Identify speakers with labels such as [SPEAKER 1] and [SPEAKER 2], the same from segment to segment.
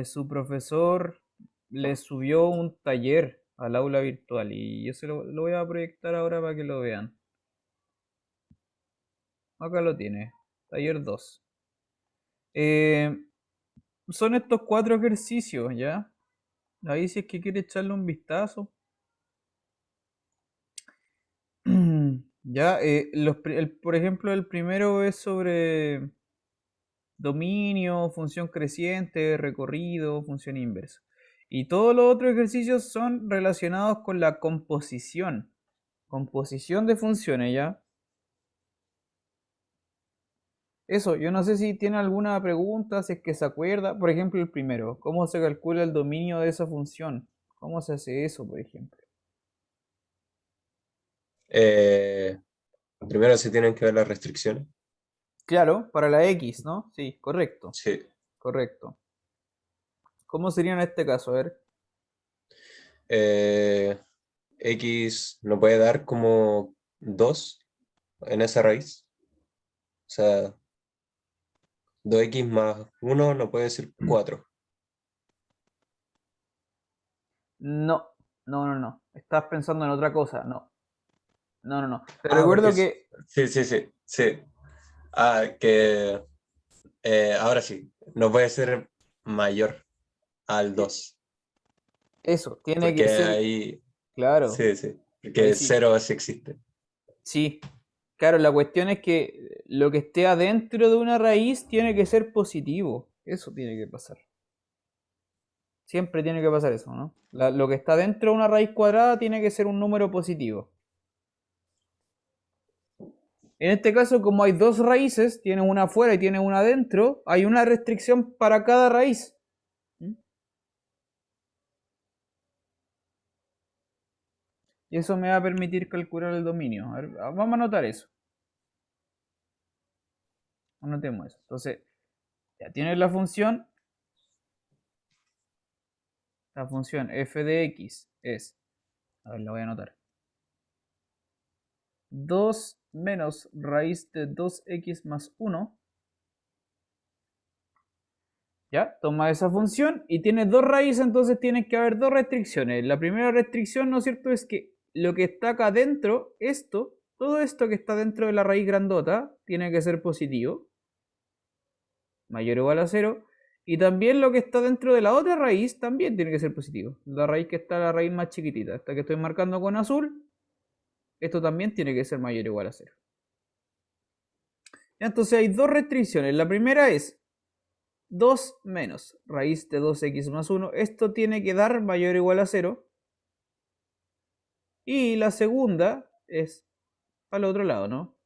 [SPEAKER 1] su profesor le subió un taller al aula virtual y eso lo voy a proyectar ahora para que lo vean. Acá lo tiene, taller 2. Son estos 4 ejercicios, ¿ya? Ahí si es que quiere echarle un vistazo. Ya, por ejemplo, el primero es sobre dominio, función creciente, recorrido, función inversa. Y todos los otros ejercicios son relacionados con la composición. Composición de funciones, ¿ya? Eso, yo no sé si tiene alguna pregunta, si es que se acuerda. Por ejemplo, el primero, ¿cómo se calcula el dominio de esa función? ¿Cómo se hace eso, por ejemplo?
[SPEAKER 2] Eh, Primero se tienen que ver las restricciones.
[SPEAKER 1] Claro, para la X, ¿no? Sí, correcto,
[SPEAKER 2] Sí.
[SPEAKER 1] correcto. ¿Cómo sería en este caso? A ver.
[SPEAKER 2] Eh, X no puede dar como 2 en esa raíz. O sea, 2x más 1 no puede ser 4.
[SPEAKER 1] No, no. Estás pensando en otra cosa. No, no. Te
[SPEAKER 2] Ah, porque
[SPEAKER 1] recuerdo que
[SPEAKER 2] sí, sí, sí, sí. Ah, que ahora sí, no puede ser mayor al
[SPEAKER 1] eh,
[SPEAKER 2] 2
[SPEAKER 1] eso, tiene que
[SPEAKER 2] porque
[SPEAKER 1] ser,
[SPEAKER 2] ahí,
[SPEAKER 1] claro,
[SPEAKER 2] sí, sí,
[SPEAKER 1] ahí
[SPEAKER 2] porque
[SPEAKER 1] sí.
[SPEAKER 2] 0 sí existe.
[SPEAKER 1] Sí, claro, la cuestión es que lo que esté adentro de una raíz tiene que ser positivo. Eso tiene que pasar. Siempre tiene que pasar eso, ¿no? Lo que está dentro de una raíz cuadrada tiene que ser un número positivo. En este caso, como hay dos raíces, tiene una afuera y tiene una adentro, hay una restricción para cada raíz. ¿Mm? Y eso me va a permitir calcular el dominio. A ver, vamos a anotar eso. Anotemos eso. Entonces, ya tienes la función f de x es, a ver, la voy a anotar. 2 menos raíz de 2x más 1. ¿Ya? Toma esa función y tiene dos raíces, entonces tiene que haber dos restricciones. La primera restricción, ¿no es cierto?, es que lo que está acá dentro, todo esto que está dentro de la raíz grandota, tiene que ser positivo, mayor o igual a 0. Y también lo que está dentro de la otra raíz también tiene que ser positivo. La raíz que está la raíz más chiquitita, esta que estoy marcando con azul, esto también tiene que ser mayor o igual a 0. Entonces hay dos restricciones. La primera es 2 menos raíz de 2x más 1. Esto tiene que dar mayor o igual a 0. Y la segunda es al otro lado, ¿no?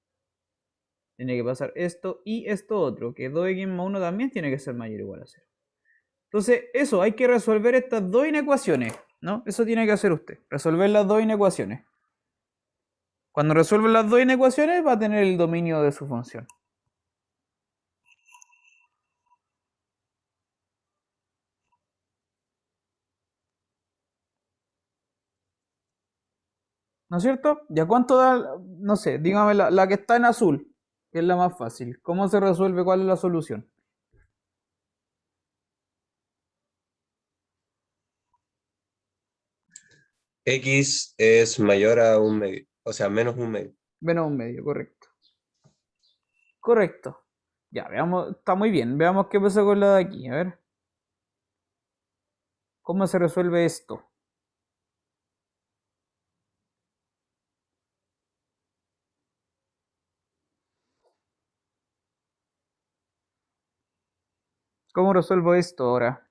[SPEAKER 1] Tiene que pasar esto y esto otro, que 2x más 1 también tiene que ser mayor o igual a 0. Entonces, eso, hay que resolver estas dos inecuaciones, ¿no? Eso tiene que hacer usted, resolver las dos inecuaciones. Cuando resuelve las dos inecuaciones va a tener el dominio de su función. ¿No es cierto? ¿Ya cuánto da? No sé, dígame la que está en azul, que es la más fácil. ¿Cómo se resuelve? ¿Cuál es la solución?
[SPEAKER 2] X es mayor a un medio, o sea, menos un medio.
[SPEAKER 1] Menos un medio, correcto. Correcto. Ya, veamos, está muy bien. Veamos qué pasa con la de aquí. A ver, ¿cómo se resuelve esto? ¿Cómo resuelvo esto ahora?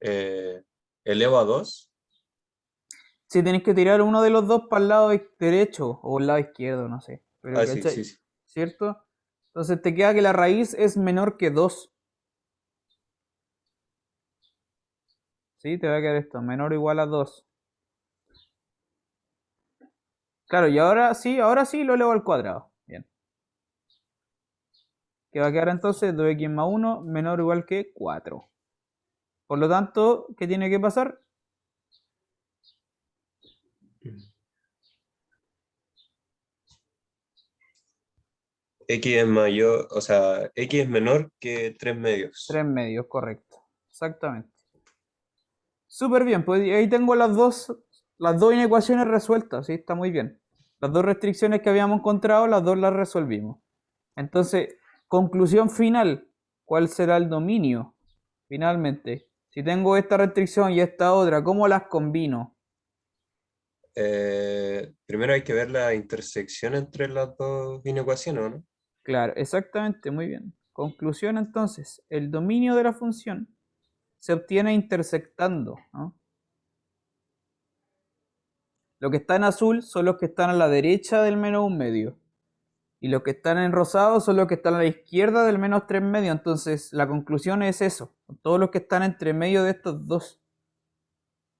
[SPEAKER 2] Eh, Elevo a 2.
[SPEAKER 1] Si tenéis que tirar uno de los dos para el lado derecho o el lado izquierdo, no sé. Pero,
[SPEAKER 2] Ah, sí,
[SPEAKER 1] ¿cachai?
[SPEAKER 2] sí, sí.
[SPEAKER 1] ¿Cierto? Entonces te queda que la raíz es menor que 2. ¿Sí? Te va a quedar esto, menor o igual a 2. Claro, y ahora sí lo elevo al cuadrado. Bien. Que va a quedar entonces 2x más 1 menor o igual que 4. Por lo tanto, ¿qué tiene que pasar?
[SPEAKER 2] X es mayor, o sea, X es menor que 3 medios.
[SPEAKER 1] 3 medios, correcto. Exactamente. Súper bien, pues ahí tengo las dos inecuaciones resueltas, ¿sí? Está muy bien. Las dos restricciones que habíamos encontrado, las dos las resolvimos. Entonces, conclusión final, ¿cuál será el dominio? Finalmente, si tengo esta restricción y esta otra, ¿cómo las combino?
[SPEAKER 2] Primero hay que ver la intersección entre las dos inecuaciones, ¿no?
[SPEAKER 1] Claro, exactamente, muy bien. Conclusión entonces, el dominio de la función se obtiene intersectando, ¿no? Lo que está en azul son los que están a la derecha del menos un medio. Y los que están en rosado son los que están a la izquierda del menos 3 medio. Entonces, la conclusión es eso. Todos los que están entre medio de estos dos.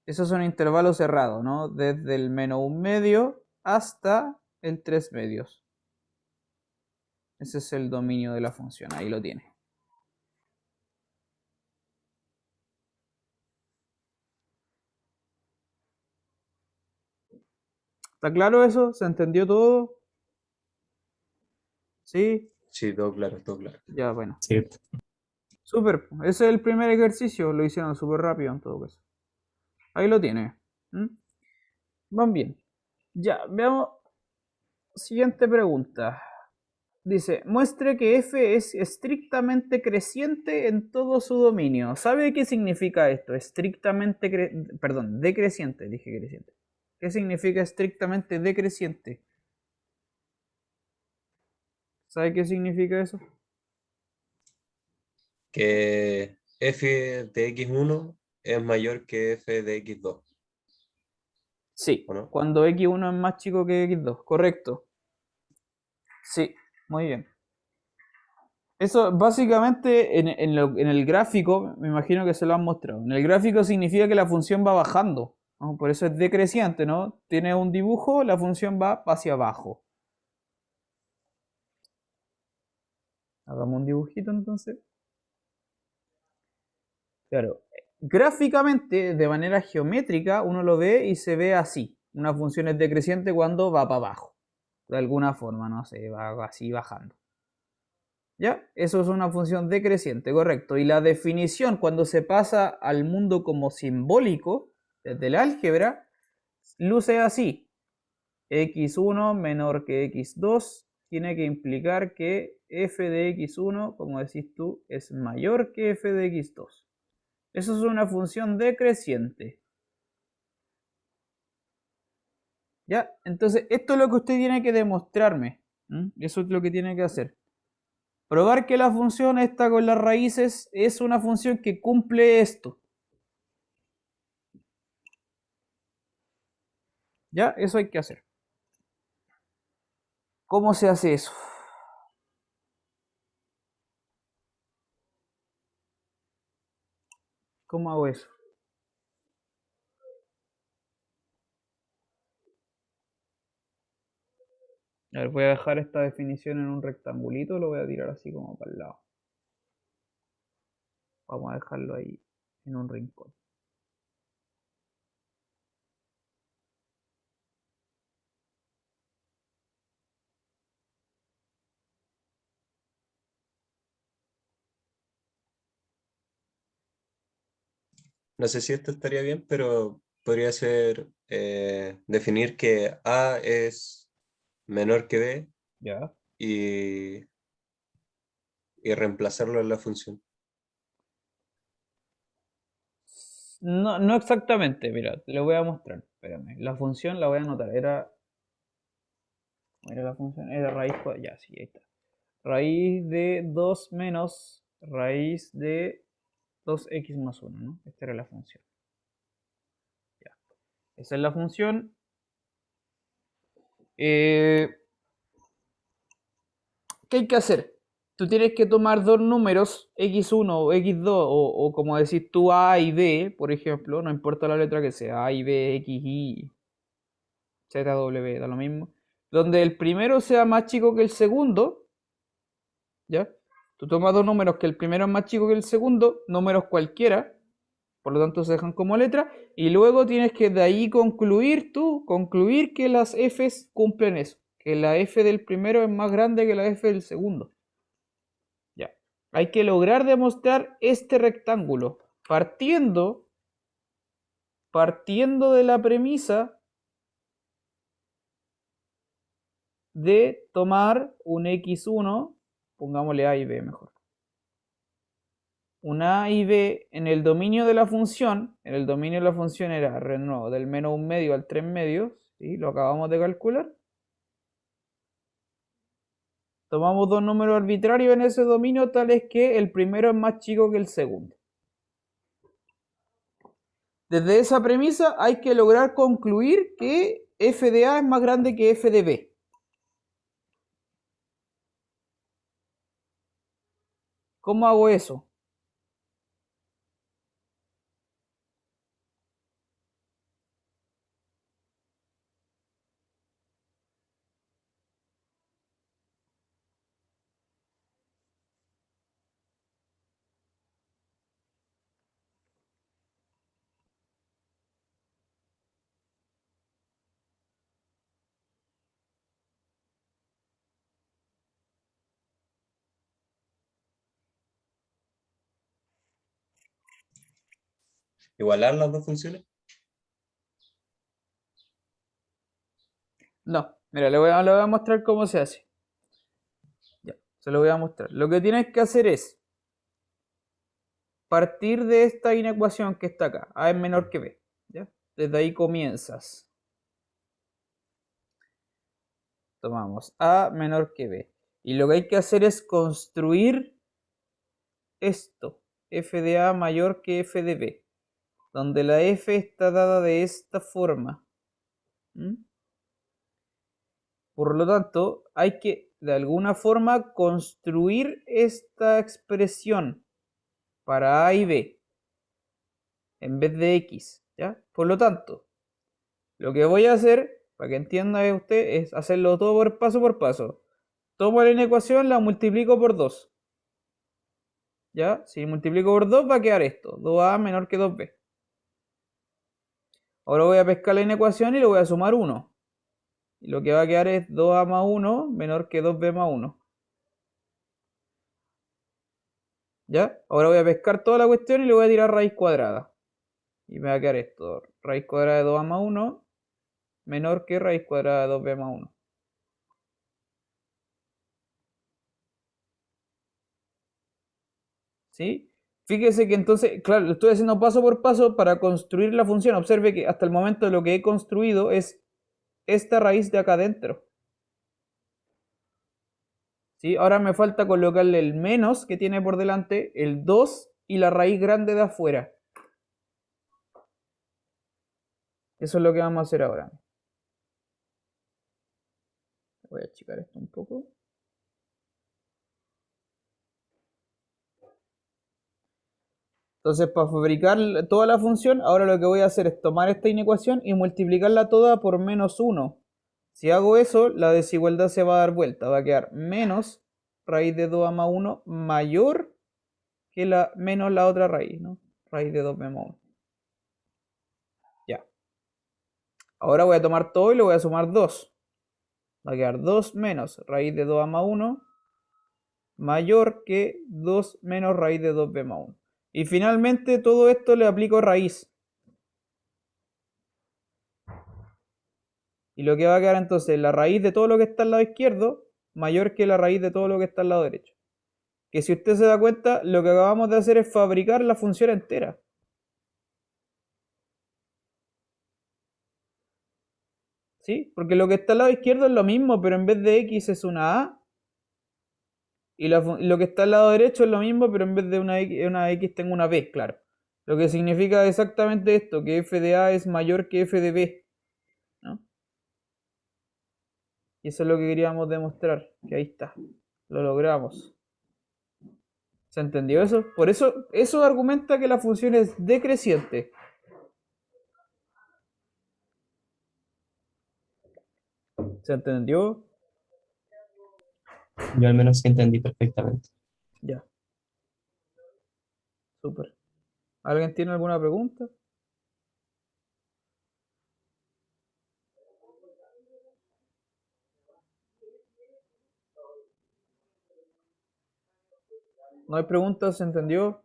[SPEAKER 1] Esos son intervalos cerrados, ¿no? Desde el menos un medio hasta el 3 medios. Ese es el dominio de la función. Ahí lo tiene. ¿Está claro eso? ¿Se entendió todo? ¿Sí?
[SPEAKER 2] Sí, todo claro, todo claro.
[SPEAKER 1] Ya, bueno.
[SPEAKER 3] Sí.
[SPEAKER 1] Súper. Ese es el primer ejercicio. Lo hicieron súper rápido en todo caso. Ahí lo tiene. ¿Mm? Van bien. Ya, veamos. Siguiente pregunta. Dice, muestre que f es estrictamente creciente en todo su dominio. ¿Sabe qué significa esto? Estrictamente, perdón, decreciente, dije creciente. ¿Qué significa estrictamente decreciente? ¿Sabe qué significa eso?
[SPEAKER 2] Que f de x1 es mayor que f de x2,
[SPEAKER 1] Sí,
[SPEAKER 2] ¿o no?
[SPEAKER 1] cuando x1 es más chico que x2, correcto. Sí, muy bien. Eso básicamente en el gráfico, me imagino que se lo han mostrado. En el gráfico significa que la función va bajando, ¿no? Por eso es decreciente, ¿no? Tiene un dibujo, la función va hacia abajo. Hagamos un dibujito entonces. Claro, gráficamente, de manera geométrica, uno lo ve y se ve así. Una función es decreciente cuando va para abajo. De alguna forma, no sé, va así bajando. ¿Ya? Eso es una función decreciente, correcto. Y la definición cuando se pasa al mundo como simbólico, desde el álgebra, luce así. x1 menor que x2 tiene que implicar que f de x1, como decís tú, es mayor que f de x2. Eso es una función decreciente. ¿Ya? Entonces, esto es lo que usted tiene que demostrarme. Eso es lo que tiene que hacer. Probar que la función esta con las raíces es una función que cumple esto. ¿Ya? Eso hay que hacer. ¿Cómo se hace eso? ¿Cómo hago eso? A ver, voy a dejar esta definición en un rectangulito, lo voy a tirar así como para el lado. Vamos a dejarlo ahí en un rincón.
[SPEAKER 2] No sé si esto estaría bien, pero podría ser definir que A es menor que B
[SPEAKER 1] ¿Ya?
[SPEAKER 2] y, y reemplazarlo en la función.
[SPEAKER 1] No, no exactamente, mira, te lo voy a mostrar. Espérame, la función la voy a anotar. Era la función, era raíz, ya, sí, ahí está. Raíz de 2 menos raíz de 2x más 1, ¿no? Esta era la función. Ya. Esa es la función. ¿Qué hay que hacer? Tú tienes que tomar dos números, x1 o x2, o como decís tú, a y b, por ejemplo, no importa la letra que sea, a y b, x, y, z, w, da lo mismo, donde el primero sea más chico que el segundo, ¿ya? Tú tomas dos números que el primero es más chico que el segundo, números cualquiera, por lo tanto se dejan como letra, y luego tienes que de ahí concluir que las f's cumplen eso, que la f del primero es más grande que la f del segundo. Ya. Hay que lograr demostrar este rectángulo partiendo de la premisa de tomar un x1, pongámosle a y b mejor. Un a y b en el dominio de la función, en el dominio de la función era, de nuevo, del menos 1 medio al 3 medios, ¿sí? Lo acabamos de calcular. Tomamos dos números arbitrarios en ese dominio, tales que el primero es más chico que el segundo. Desde esa premisa hay que lograr concluir que f de a es más grande que f de b. ¿Cómo hago eso?
[SPEAKER 2] Igualar las dos funciones.
[SPEAKER 1] No, mira, le voy a mostrar cómo se hace. Ya, se lo voy a mostrar. Lo que tienes que hacer es partir de esta inecuación que está acá. A es menor que b. ¿Ya? Desde ahí comienzas. Tomamos a menor que b. Y lo que hay que hacer es construir esto. F de a mayor que f de b. Donde la f está dada de esta forma. ¿Mm? Por lo tanto, hay que de alguna forma construir esta expresión para a y b en vez de x. ¿Ya? Por lo tanto, lo que voy a hacer, para que entienda usted, es hacerlo todo por paso. Tomo la ecuación, la multiplico por 2. ¿Ya? Si multiplico por 2 va a quedar esto, 2a menor que 2b. Ahora voy a pescar la inecuación y le voy a sumar 1. Y lo que va a quedar es 2a más 1 menor que 2b más 1. ¿Ya? Ahora voy a pescar toda la cuestión y le voy a tirar raíz cuadrada. Y me va a quedar esto, raíz cuadrada de 2a más 1 menor que raíz cuadrada de 2b más 1. ¿Sí? Fíjese que entonces, claro, lo estoy haciendo paso por paso para construir la función. Observe que hasta el momento lo que he construido es esta raíz de acá adentro. ¿Sí? Ahora me falta colocarle el menos que tiene por delante, el 2 y la raíz grande de afuera. Eso es lo que vamos a hacer ahora. Voy a achicar esto un poco. Entonces, para fabricar toda la función, ahora lo que voy a hacer es tomar esta inecuación y multiplicarla toda por menos 1. Si hago eso, la desigualdad se va a dar vuelta. Va a quedar menos raíz de 2a más 1 mayor que menos la otra raíz, ¿no? Raíz de 2b más 1. Ya. Ahora voy a tomar todo y le voy a sumar 2. Va a quedar 2 menos raíz de 2a más 1 mayor que 2 menos raíz de 2b más 1. Y finalmente todo esto le aplico raíz. Y lo que va a quedar entonces la raíz de todo lo que está al lado izquierdo mayor que la raíz de todo lo que está al lado derecho. Que si usted se da cuenta, lo que acabamos de hacer es fabricar la función entera. ¿Sí? Porque lo que está al lado izquierdo es lo mismo, pero en vez de x es una a. Y lo que está al lado derecho es lo mismo, pero en vez de una x tengo una b, claro. Lo que significa exactamente esto, que f de a es mayor que f de b. ¿No? Y eso es lo que queríamos demostrar, que ahí está. Lo logramos. ¿Se entendió eso? Por eso argumenta que la función es decreciente. ¿Se entendió?
[SPEAKER 2] Yo al menos sí entendí perfectamente.
[SPEAKER 1] Ya, súper. ¿Alguien tiene alguna pregunta? No hay preguntas, ¿se entendió?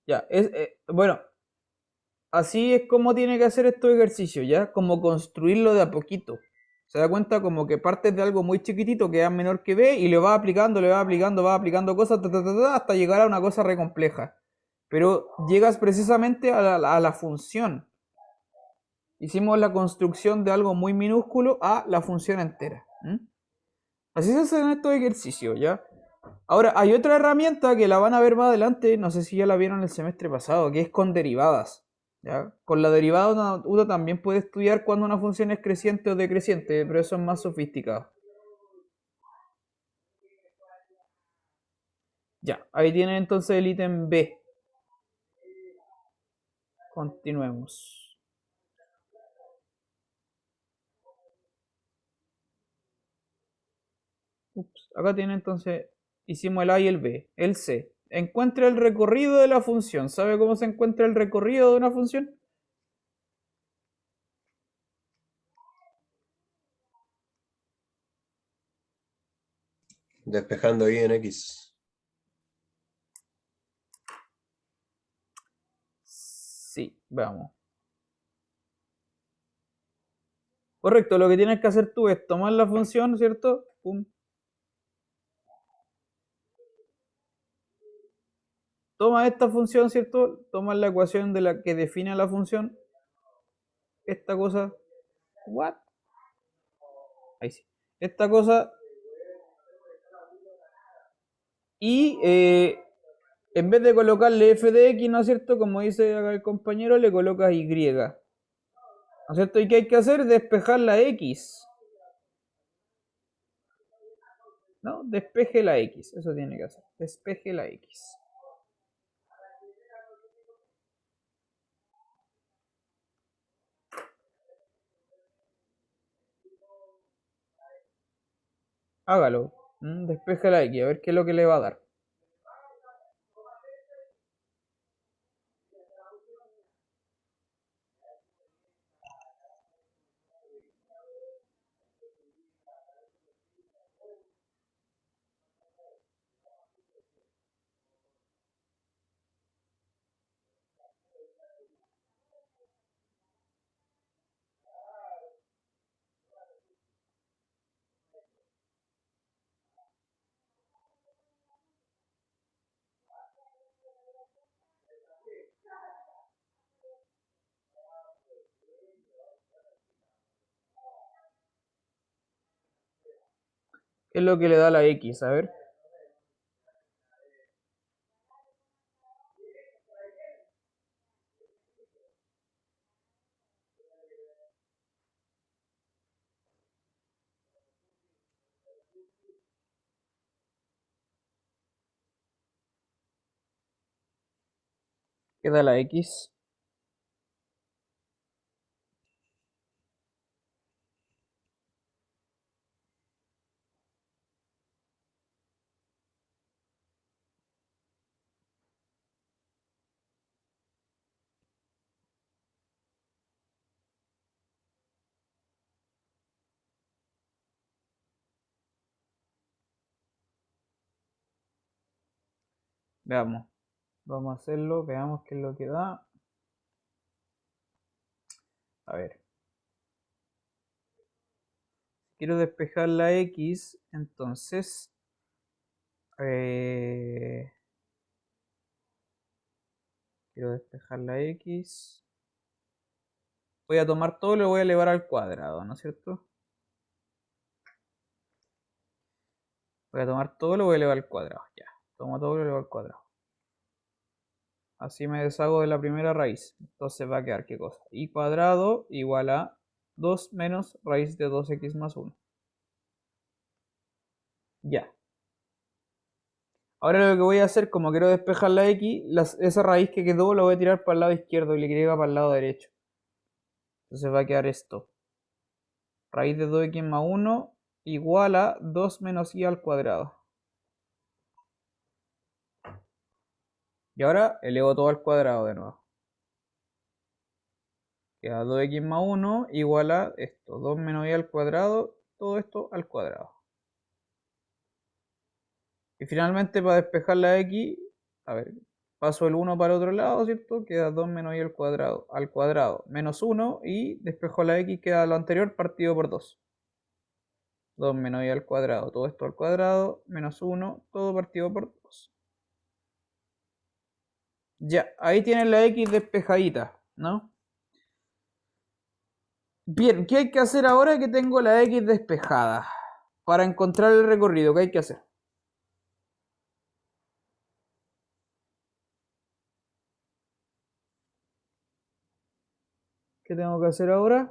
[SPEAKER 1] Ya, bueno, así es como tiene que hacer estos ejercicios, ¿ya? Como construirlo de a poquito. Se da cuenta como que partes de algo muy chiquitito que es menor que B y le va aplicando cosas hasta llegar a una cosa re compleja. Pero llegas precisamente a la función. Hicimos la construcción de algo muy minúsculo a la función entera. Así se hacen estos ejercicios, ¿ya? Ahora, hay otra herramienta que la van a ver más adelante, no sé si ya la vieron el semestre pasado, que es con derivadas. ¿Ya? Con la derivada uno también puede estudiar cuando una función es creciente o decreciente, pero eso es más sofisticado. Ya, ahí tienen entonces el ítem B. Continuemos. Ups, acá tiene entonces, hicimos el A y el B. El C. Encuentra el recorrido de la función. ¿Sabe cómo se encuentra el recorrido de una función?
[SPEAKER 2] Despejando y en X.
[SPEAKER 1] Sí, veamos. Correcto, lo que tienes que hacer tú es tomar la función, ¿cierto? Pum. Toma esta función, ¿cierto? Toma la ecuación de la que define la función. Esta cosa. ¿What? Ahí sí. Esta cosa. Y en vez de colocarle f de x, ¿no es cierto? Como dice acá el compañero, le colocas y. ¿No es cierto? ¿Y qué hay que hacer? Despejar la x. ¿No? Despeje la x. Eso tiene que hacer. Despeje la x. Hágalo. Despeje la x. A ver qué es lo que le va a dar. ¿Qué es lo que le da la x? A ver. ¿Qué da la x? Veamos. Vamos a hacerlo. Veamos qué es lo que da. A ver. Quiero despejar la x. Entonces. eh, quiero despejar la x. Voy a tomar todo y lo voy a elevar al cuadrado, ¿no es cierto? Voy a tomar todo y lo voy a elevar al cuadrado. Ya. Tomo todo y lo elevo al cuadrado. Así me deshago de la primera raíz. Entonces va a quedar ¿qué cosa? Y cuadrado igual a 2 menos raíz de 2x más 1. Ya. Ahora lo que voy a hacer, como quiero despejar la x, esa raíz que quedó la voy a tirar para el lado izquierdo y la y para el lado derecho. Entonces va a quedar esto. Raíz de 2x más 1 igual a 2 menos y al cuadrado. Y ahora elevo todo al cuadrado de nuevo. Queda 2x más 1 igual a esto. 2 menos y al cuadrado, todo esto al cuadrado. Y finalmente para despejar la x, a ver, paso el 1 para el otro lado, ¿cierto? Queda 2 menos y al cuadrado, menos 1 y despejo la x, queda lo anterior partido por 2. 2 menos y al cuadrado, todo esto al cuadrado, menos 1, todo partido por 2. Ya, ahí tienen la x despejadita, ¿no? Bien, ¿qué hay que hacer ahora que tengo la x despejada? Para encontrar el recorrido, ¿qué hay que hacer? ¿Qué tengo que hacer ahora?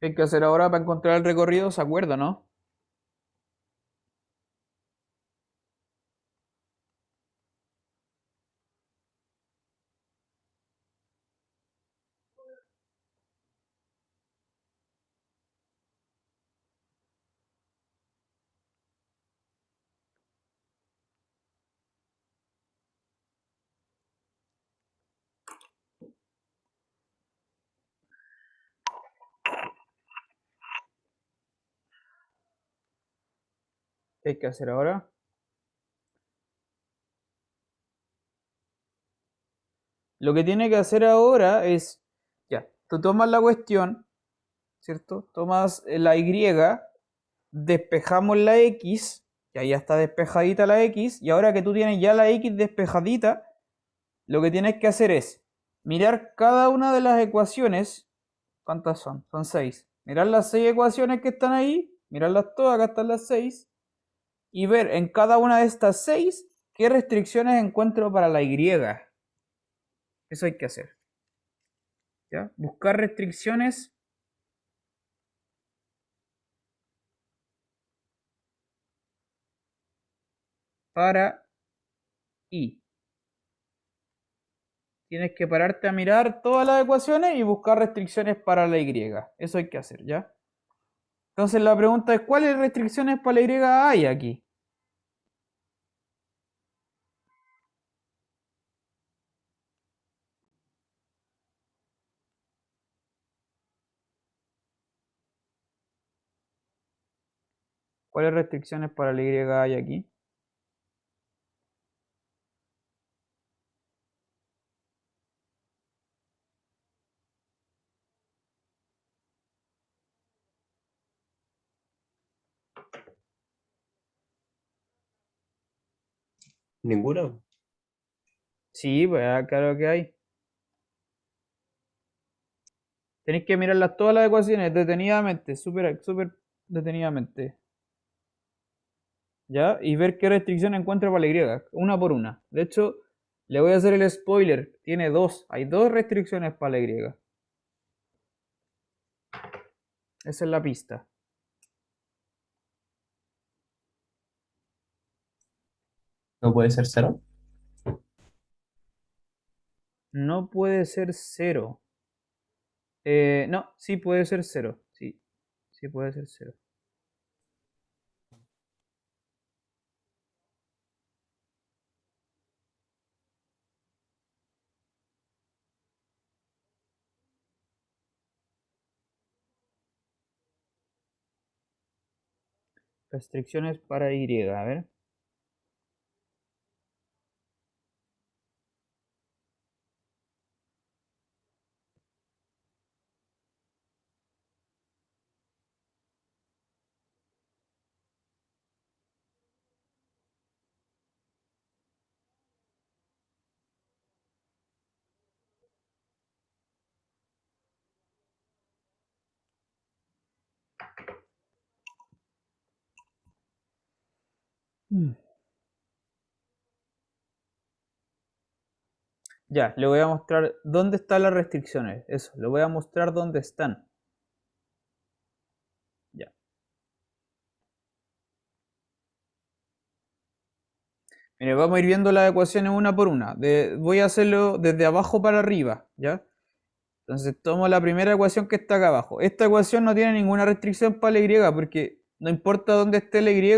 [SPEAKER 1] ¿Qué hay que hacer ahora para encontrar el recorrido? ¿Se acuerda, no? ¿Qué hay que hacer ahora? Lo que tiene que hacer ahora es, ya, tú tomas la cuestión, ¿cierto? Tomas la y, despejamos la x, que ahí ya está despejadita la x, y ahora que tú tienes ya la x despejadita, lo que tienes que hacer es mirar cada una de las ecuaciones. ¿Cuántas son? Son 6. Mirar las 6 ecuaciones que están ahí, mirarlas todas, acá están las 6, y ver en cada una de estas 6 qué restricciones encuentro para la y. Eso hay que hacer. ¿Ya? Buscar restricciones para y. Tienes que pararte a mirar todas las ecuaciones y buscar restricciones para la y. Eso hay que hacer, ¿ya? Entonces la pregunta es, ¿cuáles restricciones para la y hay aquí? ¿Cuáles restricciones para la y hay aquí?
[SPEAKER 2] Ninguna.
[SPEAKER 1] Sí, pues claro que hay. Tenéis que mirarlas todas las ecuaciones detenidamente, súper detenidamente. ¿Ya? Y ver qué restricción encuentra para la y, una por una. De hecho, le voy a hacer el spoiler. Tiene dos. Hay dos restricciones para la y. Esa es la pista.
[SPEAKER 2] No puede ser cero.
[SPEAKER 1] No puede ser cero. No, sí puede ser cero. Sí, sí puede ser cero. Restricciones para y. A ver. Mm. Ya, le voy a mostrar dónde están las restricciones. Eso, le voy a mostrar dónde están. Ya. Mire, vamos a ir viendo las ecuaciones una por una. Voy a hacerlo desde abajo para arriba, ¿ya? Entonces tomo la primera ecuación que está acá abajo. Esta ecuación no tiene ninguna restricción para la y, porque no importa dónde esté la y,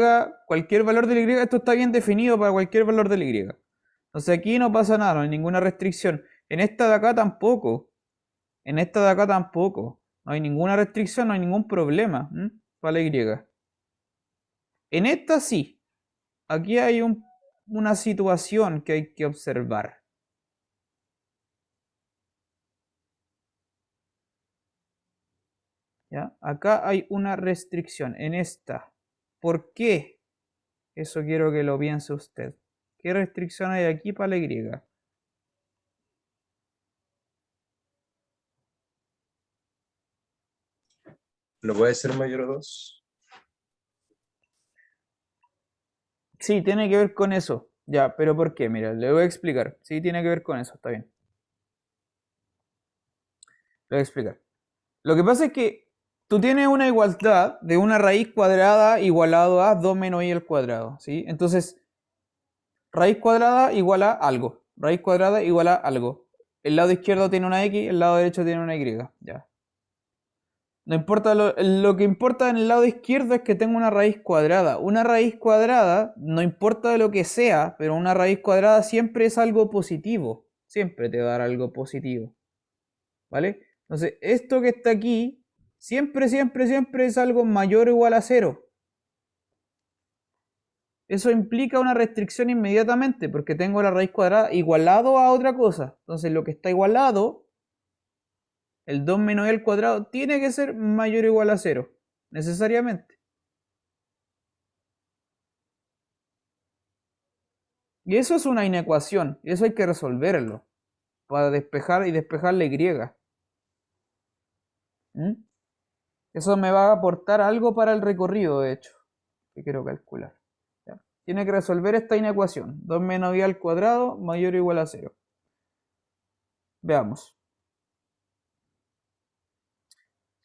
[SPEAKER 1] cualquier valor de la y, esto está bien definido para cualquier valor de la y. Entonces aquí no pasa nada, no hay ninguna restricción. En esta de acá tampoco. En esta de acá tampoco. No hay ninguna restricción, no hay ningún problema para la y. En esta sí. Aquí hay una situación que hay que observar. ¿Ya? Acá hay una restricción en esta. ¿Por qué? Eso quiero que lo piense usted. ¿Qué restricción hay aquí para la y?
[SPEAKER 2] ¿No puede ser mayor a 2?
[SPEAKER 1] Sí, tiene que ver con eso. Ya, pero ¿por qué? Mira, le voy a explicar. Sí, tiene que ver con eso, está bien. Le voy a explicar. Lo que pasa es que tú tienes una igualdad de una raíz cuadrada igualado a 2 menos y al cuadrado, ¿sí? Entonces, raíz cuadrada igual a algo. Raíz cuadrada igual a algo. El lado izquierdo tiene una x, el lado derecho tiene una y. Ya. No importa, lo que importa en el lado izquierdo es que tengo una raíz cuadrada. Una raíz cuadrada, no importa de lo que sea, pero una raíz cuadrada siempre es algo positivo. Siempre te va a dar algo positivo. ¿Vale? Entonces, esto que está aquí, siempre, siempre, siempre es algo mayor o igual a cero. Eso implica una restricción inmediatamente, porque tengo la raíz cuadrada igualado a otra cosa. Entonces, lo que está igualado, el 2 menos el cuadrado, tiene que ser mayor o igual a cero, necesariamente. Y eso es una inecuación, y eso hay que resolverlo para despejar y despejar la y. ¿Mm? Eso me va a aportar algo para el recorrido, de hecho, que quiero calcular. ¿Ya? Tiene que resolver esta inecuación, 2 menos y al cuadrado mayor o igual a cero. Veamos.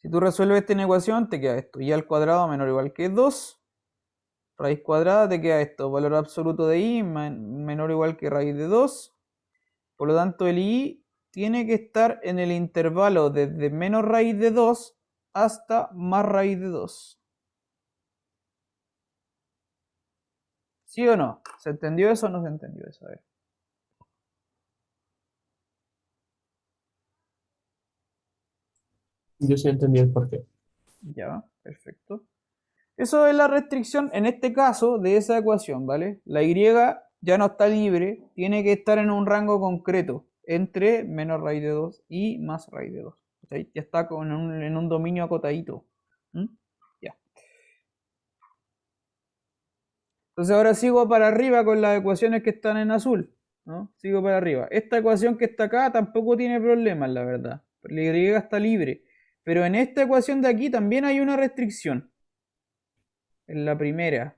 [SPEAKER 1] Si tú resuelves esta inecuación, te queda esto, y al cuadrado menor o igual que 2, raíz cuadrada, te queda esto, valor absoluto de y menor o igual que raíz de 2. Por lo tanto, el i tiene que estar en el intervalo desde menos raíz de 2 hasta más raíz de 2. ¿Sí o no? ¿Se entendió eso o no se entendió eso? A ver.
[SPEAKER 3] Yo sí entendí el porqué.
[SPEAKER 1] Ya, perfecto. Eso es la restricción, en este caso, de esa ecuación, ¿vale? La y ya no está libre, tiene que estar en un rango concreto, entre menos raíz de 2 y más raíz de 2. ¿Sí? Ya está en un dominio acotadito. ¿Mm? Ya. Entonces ahora sigo para arriba con las ecuaciones que están en azul, ¿no? Sigo para arriba. Esta ecuación que está acá tampoco tiene problemas, la verdad. La y está libre. Pero en esta ecuación de aquí también hay una restricción. En la primera.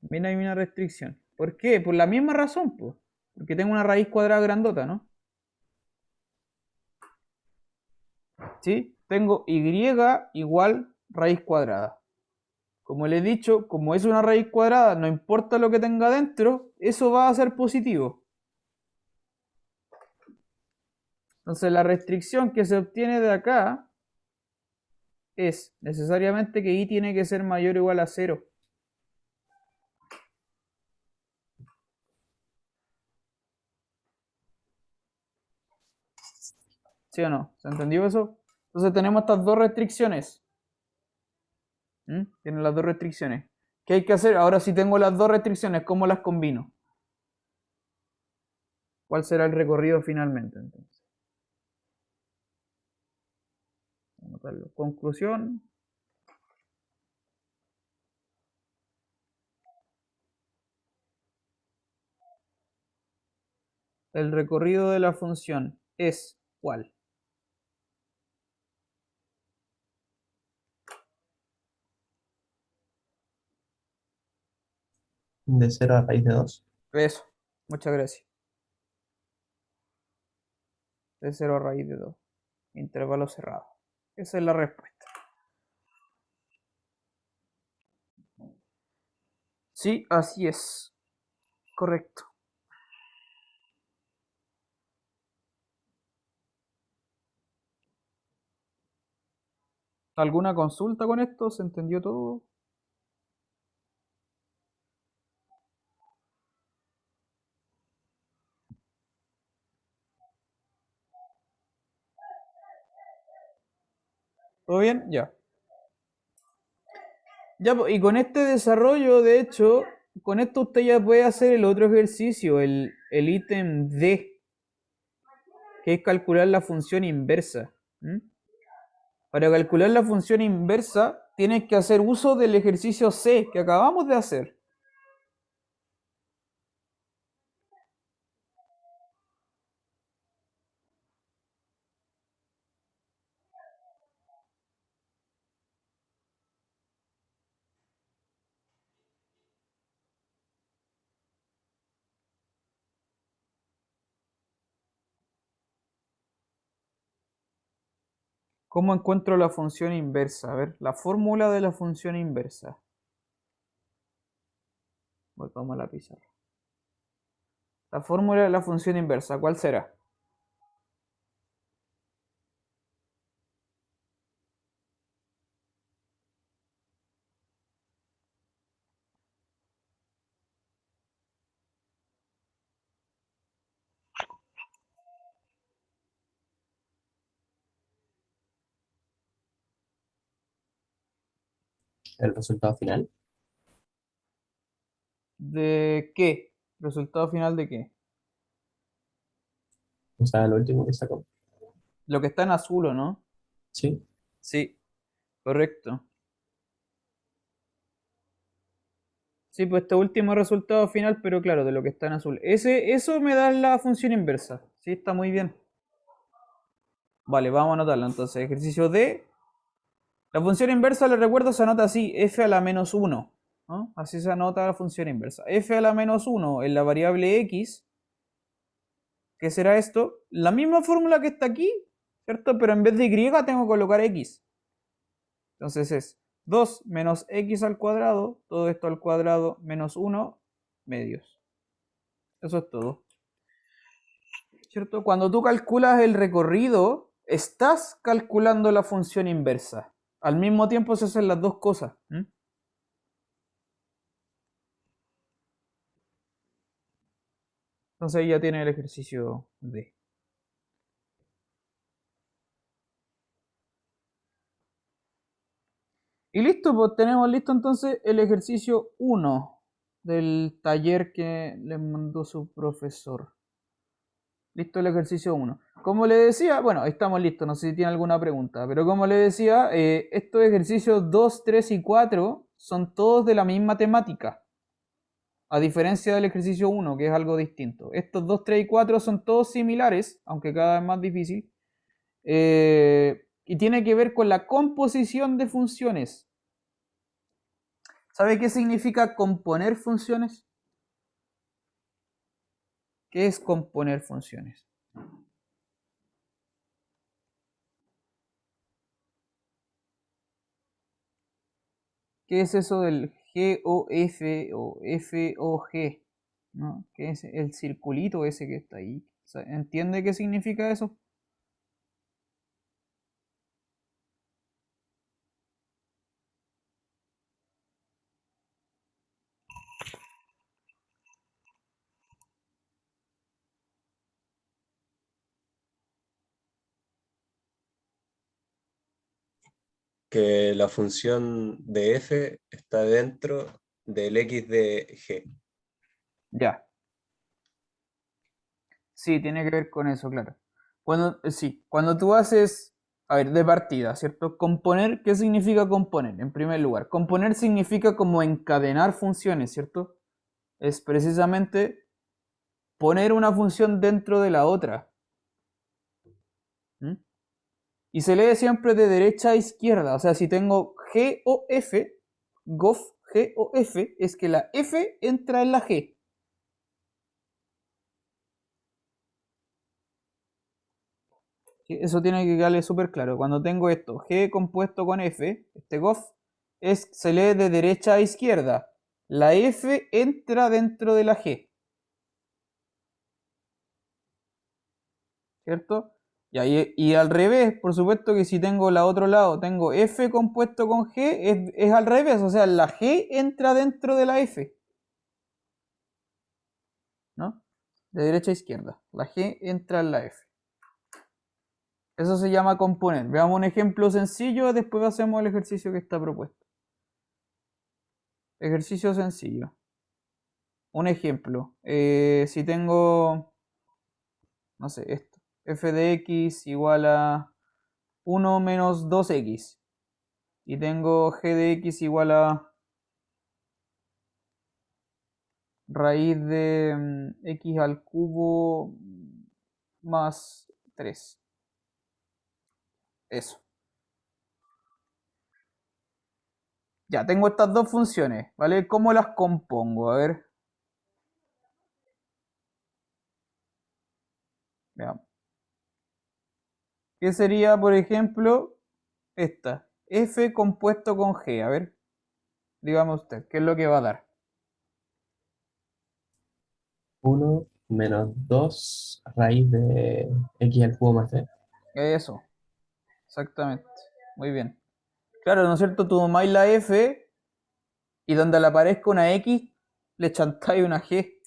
[SPEAKER 1] También hay una restricción. ¿Por qué? Por la misma razón, pues. Porque tengo una raíz cuadrada grandota, ¿no? ¿Sí? Tengo y igual raíz cuadrada. Como le he dicho, como es una raíz cuadrada, no importa lo que tenga dentro, eso va a ser positivo. Entonces la restricción que se obtiene de acá es necesariamente que y tiene que ser mayor o igual a 0. ¿Sí o no? ¿Se entendió eso? Entonces tenemos estas dos restricciones. Tienen las dos restricciones. ¿Qué hay que hacer? Ahora si tengo las dos restricciones, ¿cómo las combino? ¿Cuál será el recorrido finalmente? Entonces, anotarlo. Conclusión. El recorrido de la función es ¿cuál?
[SPEAKER 3] De 0 a raíz de 2.
[SPEAKER 1] Eso. Muchas gracias. De 0 a raíz de 2. Intervalo cerrado. Esa es la respuesta. Sí, así es. Correcto. ¿Alguna consulta con esto? ¿Se entendió todo? ¿Todo bien? Ya. Ya, y con este desarrollo, de hecho, con esto usted ya puede hacer el otro ejercicio, el ítem D, que es calcular la función inversa. Para calcular la función inversa, tienes que hacer uso del ejercicio C que acabamos de hacer. ¿Cómo encuentro la función inversa? A ver, la fórmula de la función inversa. Volvamos a la pizarra. La fórmula de la función inversa, ¿cuál será?
[SPEAKER 3] El resultado final.
[SPEAKER 1] ¿De qué? ¿Resultado final de qué?
[SPEAKER 3] O sea, lo último que sacó.
[SPEAKER 1] Lo que está en azul, ¿o no?
[SPEAKER 3] Sí.
[SPEAKER 1] Sí, correcto. Sí, pues este último resultado final, pero claro, de lo que está en azul. Eso me da la función inversa. Sí, está muy bien. Vale, vamos a anotarlo entonces. Ejercicio D. La función inversa, le recuerdo, se anota así, f a la menos 1. ¿No? Así se anota la función inversa. F a la menos 1 en la variable x. ¿Qué será esto? La misma fórmula que está aquí, ¿cierto? Pero en vez de y tengo que colocar x. Entonces es 2 menos x al cuadrado, todo esto al cuadrado, menos 1 medios. Eso es todo. ¿Cierto? Cuando tú calculas el recorrido, estás calculando la función inversa. Al mismo tiempo se hacen las dos cosas. Entonces ya tiene el ejercicio D. Y listo, pues tenemos listo entonces el ejercicio 1 del taller que les mandó su profesor. Listo el ejercicio 1. Como le decía, bueno, estamos listos, no sé si tiene alguna pregunta, pero como le decía, estos ejercicios 2, 3 y 4 son todos de la misma temática, a diferencia del ejercicio 1, que es algo distinto. Estos 2, 3 y 4 son todos similares, aunque cada vez más difícil, y tiene que ver con la composición de funciones. ¿Sabe qué significa componer funciones? ¿Qué es componer funciones? ¿Qué es eso del GOF o FOG? ¿No? ¿Qué es el circulito ese que está ahí? ¿Entiende qué significa eso?
[SPEAKER 2] Que la función de f está dentro del x de g.
[SPEAKER 1] Ya. Sí, tiene que ver con eso, claro. Sí, cuando tú haces, a ver, de partida, ¿cierto? Componer, ¿qué significa componer? En primer lugar, componer significa como encadenar funciones, ¿cierto? Es precisamente poner una función dentro de la otra. ¿Mm? Y se lee siempre de derecha a izquierda. O sea, si tengo G o F, GOF, G o F, es que la F entra en la G. ¿Sí? Eso tiene que quedarle súper claro. Cuando tengo esto, G compuesto con F, este GOF, se lee de derecha a izquierda. La F entra dentro de la G. ¿cierto? Y al revés, por supuesto que si tengo el otro lado, tengo f compuesto con g, es al revés, o sea, la g entra dentro de la f, ¿no? De derecha a izquierda, la g entra en la f. Eso se llama componer. Veamos un ejemplo sencillo, después hacemos el ejercicio que está propuesto. Ejercicio sencillo. Un ejemplo. Si tengo, no sé, esto. F de x igual a 1 menos 2x. Y tengo g de x igual a raíz de x al cubo más 3. Eso. Ya, tengo estas dos funciones, ¿vale? ¿Cómo las compongo? A ver. Veamos. ¿Qué sería, por ejemplo, esta? F compuesto con G. A ver, dígame usted, ¿qué es lo que va a dar?
[SPEAKER 3] 1 menos 2 raíz de x al cubo más 3.
[SPEAKER 1] Eso, exactamente. Muy bien. Claro, ¿no es cierto? Tú tomáis la F y donde le aparezca una X, le chantáis una G.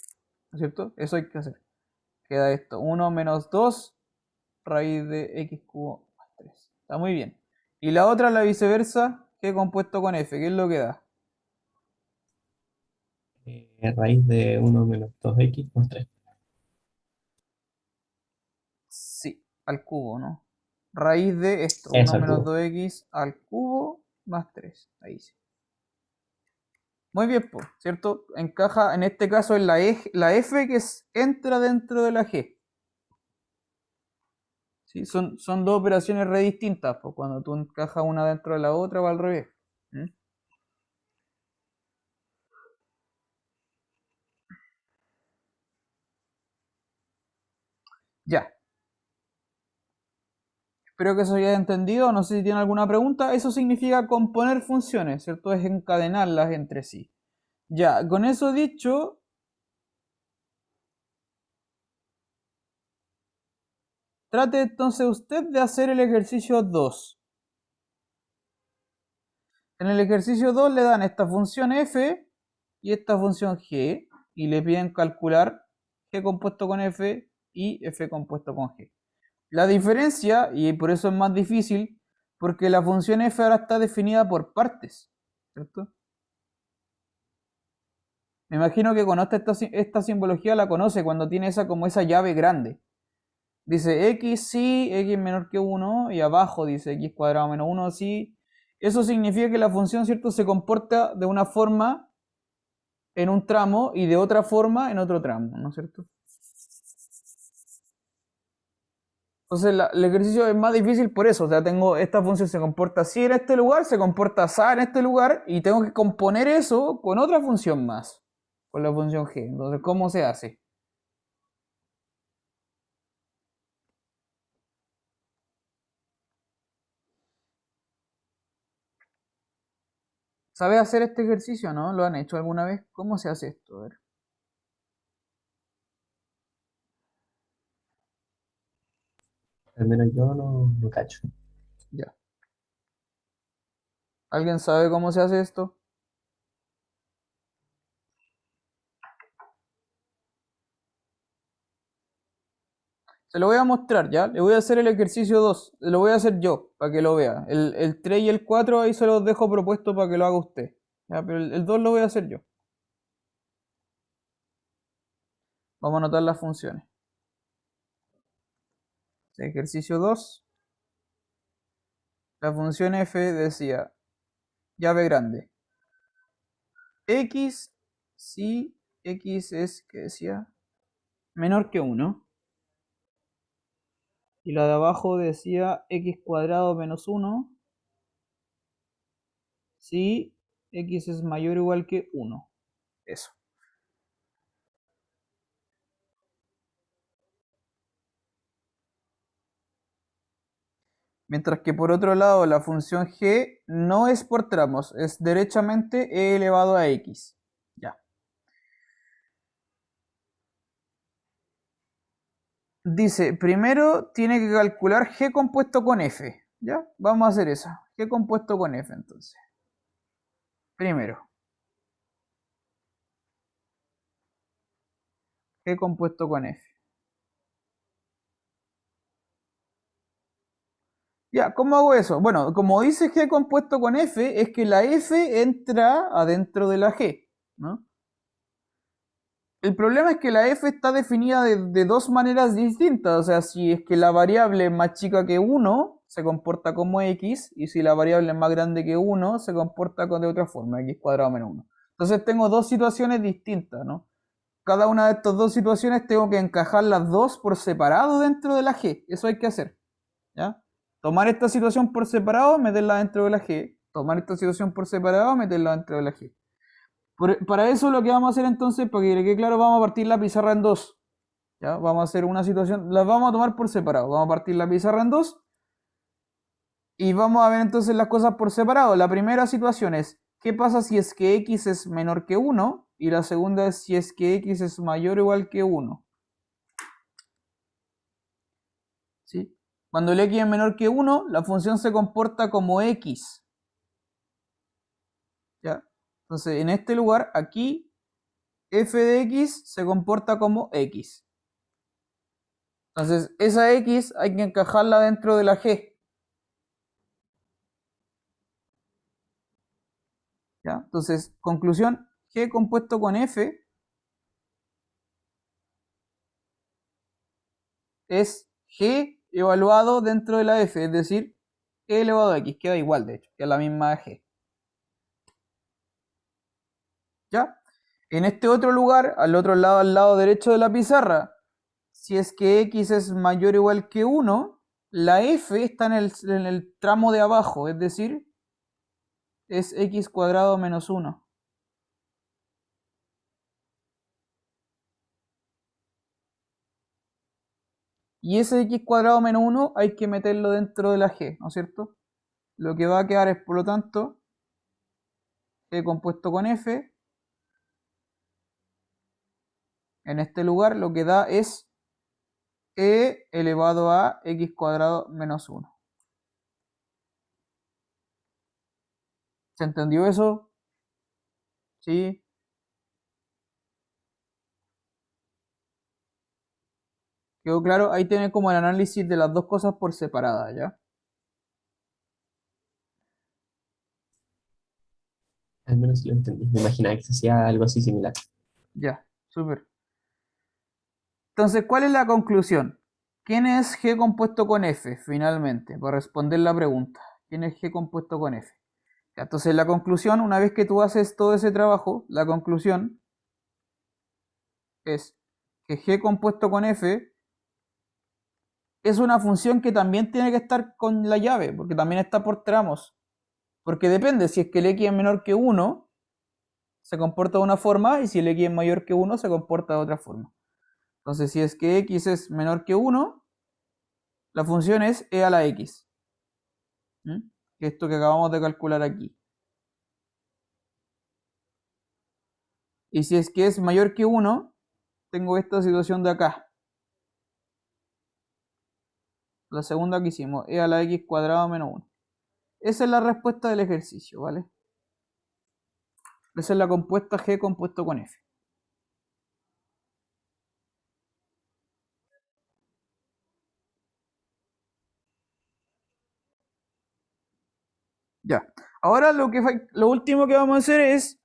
[SPEAKER 1] ¿No es cierto? Eso hay que hacer. Queda esto. 1 menos 2 raíz de X cubo más 3. Está muy bien. Y la otra, la viceversa, G compuesto con F. ¿Qué es lo que da?
[SPEAKER 3] Raíz de 1 menos 2x más 3.
[SPEAKER 1] Sí, al cubo, ¿no? Raíz de esto, 1
[SPEAKER 3] Eso al
[SPEAKER 1] menos
[SPEAKER 3] cubo.
[SPEAKER 1] 2x al cubo más 3. Ahí sí. Muy bien, pues, ¿cierto? Encaja en este caso en la F que entra dentro de la G. ¿Sí? Son dos operaciones re distintas, pues, cuando tú encajas una dentro de la otra o al revés. ¿Mm? Ya. Espero que eso haya entendido. No sé si tiene alguna pregunta. Eso significa componer funciones, ¿cierto? Es encadenarlas entre sí. Ya, con eso dicho, trate entonces usted de hacer el ejercicio 2. En el ejercicio 2 le dan esta función f y esta función g y le piden calcular g compuesto con f y f compuesto con g. La diferencia, y por eso es más difícil, porque la función f ahora está definida por partes, ¿cierto? Me imagino que conoce esta simbología, la conoce cuando tiene esa llave grande. Dice x sí, x menor que 1, y abajo dice x cuadrado menos 1 sí. Eso significa que la función, ¿cierto?, se comporta de una forma en un tramo y de otra forma en otro tramo, ¿no es cierto? Entonces el ejercicio es más difícil por eso, o sea, tengo esta función se comporta así en este lugar, se comporta así en este lugar, y tengo que componer eso con otra función más, con la función g. Entonces, ¿cómo se hace? ¿Sabe hacer este ejercicio, no? ¿Lo han hecho alguna vez? ¿Cómo se hace esto? A ver.
[SPEAKER 3] Al menos yo no cacho.
[SPEAKER 1] Ya. ¿Alguien sabe cómo se hace esto? Se lo voy a mostrar, ¿ya? Le voy a hacer el ejercicio 2. Lo voy a hacer yo, para que lo vea. El 3 y el 4 ahí se los dejo propuesto para que lo haga usted. ¿Ya? Pero el 2 lo voy a hacer yo. Vamos a anotar las funciones. Ejercicio 2. La función f decía, llave grande. X, si x es, que decía, menor que 1. Y la de abajo decía x cuadrado menos 1. Si x es mayor o igual que 1. Eso. Mientras que por otro lado la función g no es por tramos, es derechamente e elevado a x. Ya. Dice, primero tiene que calcular G compuesto con F. ¿Ya? Vamos a hacer eso. G compuesto con F, entonces. Primero. G compuesto con F. Ya, ¿cómo hago eso? Bueno, como dice G compuesto con F, es que la F entra adentro de la G, ¿no? El problema es que la F está definida de dos maneras distintas. O sea, si es que la variable es más chica que 1, se comporta como X, y si la variable es más grande que 1, se comporta de otra forma, X cuadrado menos 1. Entonces tengo dos situaciones distintas, ¿no? Cada una de estas dos situaciones tengo que encajar las dos por separado dentro de la G. Eso hay que hacer, ¿ya? Tomar esta situación por separado, meterla dentro de la G. Tomar esta situación por separado, meterla dentro de la G. Para eso lo que vamos a hacer entonces, para que le quede claro, vamos a partir la pizarra en dos. ¿Ya? Vamos a hacer una situación, las vamos a tomar por separado. Vamos a partir la pizarra en dos y vamos a ver entonces las cosas por separado. La primera situación es, ¿qué pasa si es que x es menor que 1? Y la segunda es si es que x es mayor o igual que 1. ¿Sí? Cuando el x es menor que 1, la función se comporta como x. ¿Ya? Entonces, en este lugar, aquí, f de x se comporta como x. Entonces, esa x hay que encajarla dentro de la g. ¿Ya? Entonces, conclusión, g compuesto con f es g evaluado dentro de la f, es decir, g elevado a x, queda igual de hecho, que es la misma g. ¿Ya? En este otro lugar, al lado derecho de la pizarra, si es que x es mayor o igual que 1, la f está en el tramo de abajo, es decir, es x cuadrado menos 1. Y ese x cuadrado menos 1 hay que meterlo dentro de la g, ¿no es cierto? Lo que va a quedar es, por lo tanto, g compuesto con f. En este lugar lo que da es e elevado a x cuadrado menos 1. ¿Se entendió eso? ¿Sí? ¿Quedó claro? Ahí tiene como el análisis de las dos cosas por separada, ¿ya?
[SPEAKER 3] Al menos lo entendí. Me imaginaba que se hacía algo así similar.
[SPEAKER 1] Ya, súper. Entonces, ¿cuál es la conclusión? ¿Quién es G compuesto con F, finalmente? Para responder la pregunta. ¿Quién es G compuesto con F? Ya, entonces, la conclusión, una vez que tú haces todo ese trabajo, la conclusión es que G compuesto con F es una función que también tiene que estar con la llave, porque también está por tramos. Porque depende, si es que el x es menor que 1, se comporta de una forma, y si el x es mayor que 1, se comporta de otra forma. Entonces, si es que x es menor que 1, la función es e a la x. ¿Mm? Que es esto que acabamos de calcular aquí. Y si es que es mayor que 1, tengo esta situación de acá. La segunda que hicimos, e a la x cuadrado menos 1. Esa es la respuesta del ejercicio, ¿vale? Esa es la compuesta G compuesto con F. Ya. Ahora lo último que vamos a hacer es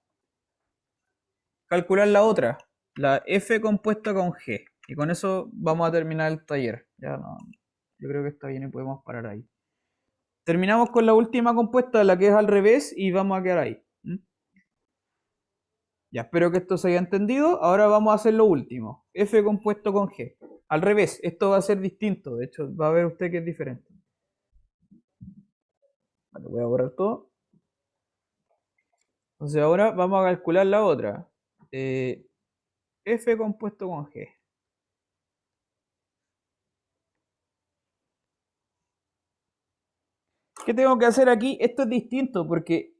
[SPEAKER 1] calcular la otra, la F compuesta con G. Y con eso vamos a terminar el taller. Ya no, yo creo que está bien y podemos parar ahí. Terminamos con la última compuesta, la que es al revés, y vamos a quedar ahí. ¿Mm? Ya, espero que esto se haya entendido. Ahora vamos a hacer lo último. F compuesto con G. Al revés, esto va a ser distinto. De hecho, va a ver usted que es diferente. Vale, voy a borrar todo. Entonces ahora vamos a calcular la otra. F compuesto con G. ¿Qué tengo que hacer aquí? Esto es distinto porque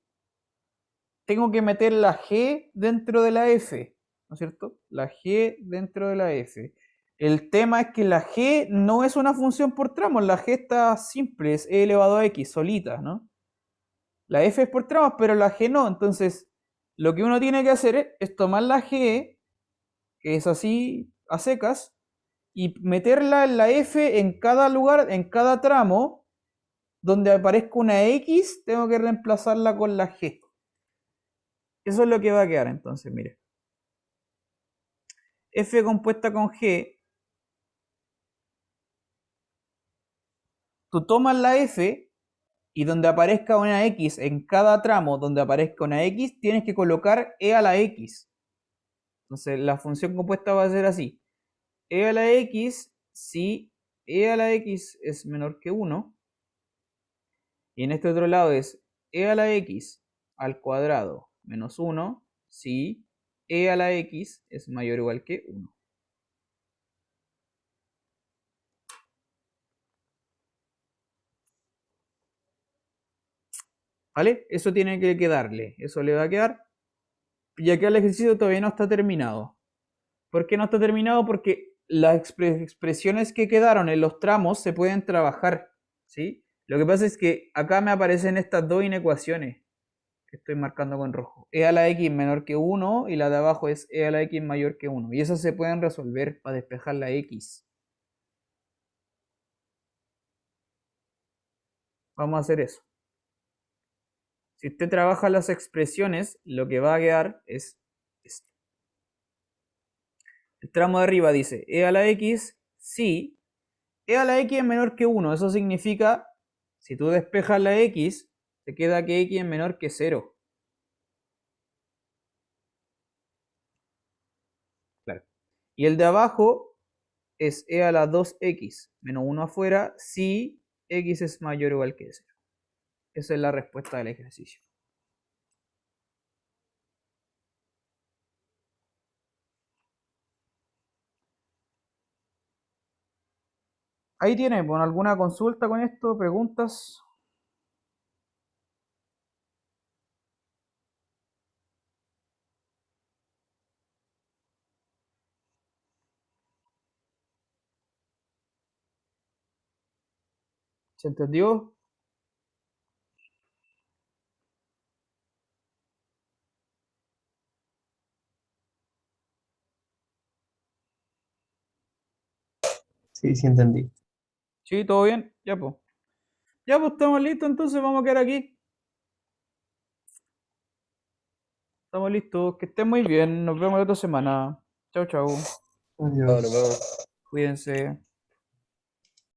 [SPEAKER 1] tengo que meter la G dentro de la F, ¿no es cierto? La G dentro de la F. El tema es que la g no es una función por tramos, la g está simple, es e elevado a x, solita, ¿no? La f es por tramos, pero la g no. Entonces, lo que uno tiene que hacer es tomar la g, que es así a secas, y meterla en la f en cada lugar, en cada tramo, donde aparezca una x, tengo que reemplazarla con la g. Eso es lo que va a quedar entonces, mire. F compuesta con G, tú tomas la F y donde aparezca una X en cada tramo, donde aparezca una X, tienes que colocar E a la X. Entonces la función compuesta va a ser así. E a la X si E a la X es menor que 1. Y en este otro lado es E a la X al cuadrado menos 1 si E a la X es mayor o igual que 1. ¿Vale? Eso tiene que quedarle. Eso le va a quedar. Y acá el ejercicio todavía no está terminado. ¿Por qué no está terminado? Porque las expresiones que quedaron en los tramos se pueden trabajar. ¿Sí? Lo que pasa es que acá me aparecen estas dos inecuaciones que estoy marcando con rojo. E a la x menor que 1 y la de abajo es e a la x mayor que 1. Y esas se pueden resolver para despejar la x. Vamos a hacer eso. Si usted trabaja las expresiones, lo que va a quedar es esto. El tramo de arriba dice e a la x si e a la x es menor que 1. Eso significa, si tú despejas la x, te queda que x es menor que 0. Claro. Y el de abajo es e a la 2x menos 1 afuera si x es mayor o igual que 0. Esa es la respuesta del ejercicio. Ahí tiene, ¿con alguna consulta con esto? ¿Preguntas? ¿Se entendió?
[SPEAKER 3] Sí, sí entendí.
[SPEAKER 1] Sí, todo bien. Ya pues. Ya pues estamos listos, entonces vamos a quedar aquí. Estamos listos. Que estén muy bien. Nos vemos la otra semana. Chau, chau.
[SPEAKER 2] Bueno, nos
[SPEAKER 3] Adiós.
[SPEAKER 2] vemos.
[SPEAKER 1] Cuídense.